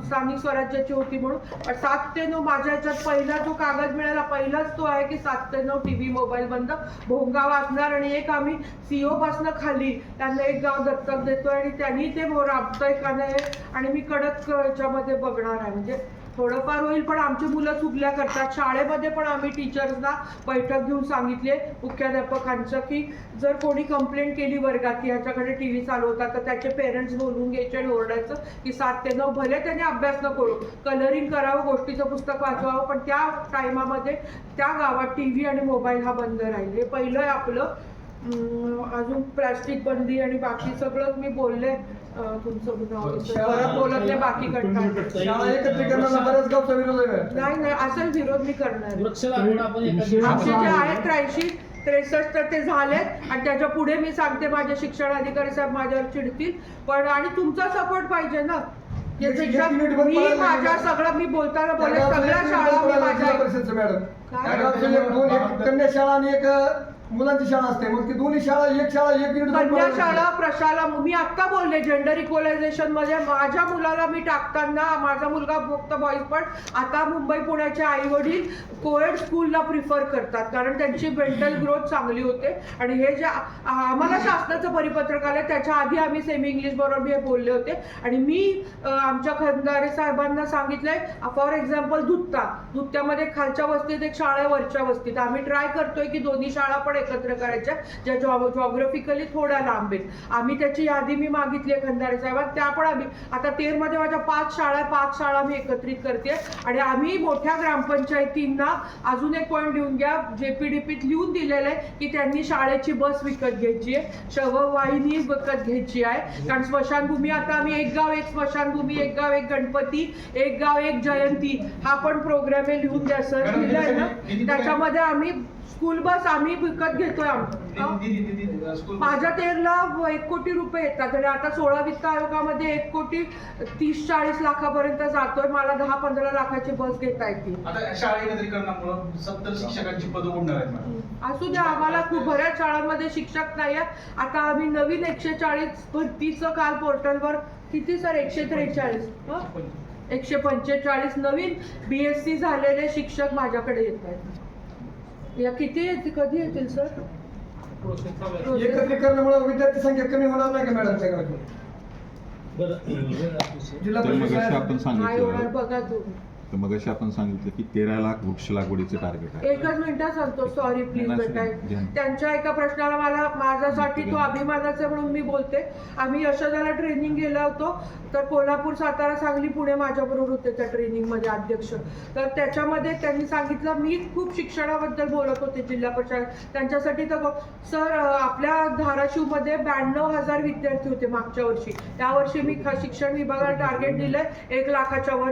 स्थानिक स्वराज्याची होती म्हणून. 7 ते 9 माझ्या ह्याच्यात पहिला जो कागद मिळाला पहिलाच तो आहे की 7 ते 9 TV मोबाईल बंद, भोंगा वाजणार. आणि एक आम्ही CO पासून खाली त्यांना एक गाव दत्तक देतोय आणि त्यांनी ते राबतंय का नाही आणि मी कडक याच्यामध्ये बघणार आहे. म्हणजे थोडंफार होईल, पण आमची मुलं चुकल्या करतात. शाळेमध्ये पण आम्ही टीचर्सना बैठक घेऊन सांगितले मुख्याध्यापकांचं की जर कोणी कंप्लेंट केली वर्गात की ह्याच्याकडे TV चालवतात तर त्याचे पेरेंट्स बोलवून घ्यायचे आणि ओरडायचं की 7 ते 9 भले त्यांनी अभ्यास न करू, कलरिंग करावं, गोष्टीचं पुस्तक वाचवावं, पण त्या टायमामध्ये त्या गावात TV आणि मोबाईल हा बंद राहील. हे पहिलं आहे आपलं. अजून प्लास्टिक बंदी आणि बाकी सगळं मी बोलले. तुमचं नाव परत बोलत नाही बाकी कंटाळते. शाळा एकत्रीकरणाला बऱ्याच गावचा विरोध आहे. नाही असेल विरोध मी करणार. वृक्ष लागवड आपण एका आमचे जे आहेत 83-63 तर ते झालेत आणि त्याच्या पुढे मी सांगते माझे शिक्षण अधिकारी साहेब माझ्यावर चिडतील पण आणि तुमचा सपोर्ट पाहिजे ना. हे शिक्षक मी माझ्या सगळं मी बोलताना बोलले सगळ्या शाळा मी माझ्या परिषदचं मॅडम काय? एक कन्या शाळा आणि एक मुलांची शाळा असते मग ती दोन्ही शाळा एक युनिट कन्या शाळा प्रशाला मी आत्ता बोलले जेंडर इक्वलायझेशन मध्ये माझ्या मुलाला मी टाकताना माझा मुलगा फक्त बॉईज पण आता मुंबई पुण्याचे आई वडील कोएड स्कूलला प्रिफर करतात कारण त्यांची मेंटल ग्रोथ चांगली होते आणि हे जे आम्हाला शासनाचं परिपत्रक आलं त्याच्या आधी आम्ही सेमी इंग्लिश बरोबर हे बोलले होते आणि मी आमच्या खंदारे साहेबांना सांगितलंय फॉर एक्झाम्पल दुत्त्यामध्ये खालच्या वस्तीत एक शाळा आहे वरच्या वस्तीत आम्ही ट्राय करतोय की दोन्ही शाळा पण एकत्र करायच्या ज्या जॉग्राफिकली थोड्या लांब आहेत. आम्ही त्याची यादी मी मागितली आहे खंदारे साहेबांना त्या पण आम्ही आता 13 मध्ये माझ्या 5 शाळा मी एकत्रित करते आणि आम्ही मोठ्या ग्रामपंचायतींना अजून एक पॉईंट देऊन घ्या JPDPत लिहून दिलेलं आहे की त्यांनी शाळेची बस विकत घ्यायची आहे शववाहिनी विकत घ्यायची आहे कारण स्मशानभूमी आता आम्ही एक गाव एक स्मशानभूमी एक गाव एक गणपती एक गाव एक जयंती हा पण प्रोग्राम आहे लिहून द्या सर लिहिलंय ना त्याच्यामध्ये आम्ही स्कूल बस आम्ही विकत घेतोय माझ्या 1 कोटी रुपये येतात आणि आता 16 वित्त आयोगामध्ये 1,30,40 लाखापर्यंत जातोय मला 10-15 लाखाची बस घेता येते. आता शाळा एकत्रीकरणामुळे 70 शिक्षकांची पदं उडणार आहेत मॅडम. असू द्या आम्हाला खूप बऱ्याच शाळांमध्ये शिक्षक नाही आहेत आता आम्ही नवीन 140 भरतीचं काल पोर्टलवर किती सर 143 145 नवीन BSc झालेले शिक्षक माझ्याकडे येत आहेत. या किती येतील कधी येतील सर? एकत्रीकरणामुळे विद्यार्थी संख्या कमी होणार नाही का मॅडम त्याकडे जिल्हा तर मगाशी परिषद आपण नाही होणार सांगितलं बघा तुम्ही. तर मगाशी आपण सांगितलं की 13 लाख वृक्ष लागवडीचं टार्गेट आहे. एकच मिनिटात सांगतो सॉरी प्लीज नाही, बेटा नाही. त्यांच्या एका प्रश्नाला मला माझ्यासाठी तो अभिमानाचा म्हणून मी बोलते. आम्ही यशोदाला ट्रेनिंग गेलो होतो तर कोल्हापूर सातारा सांगली पुणे माझ्याबरोबर होते त्या ट्रेनिंगमध्ये अध्यक्ष तर त्याच्यामध्ये त्यांनी सांगितलं मी खूप शिक्षणाबद्दल बोलत होते जिल्हा परिषद त्यांच्यासाठी तर सर आपल्या धाराशिवमध्ये 92,000 विद्यार्थी होते मागच्या वर्षी त्यावर्षी मी शिक्षण विभागाला टार्गेट दिलंय 1 लाखाच्या वर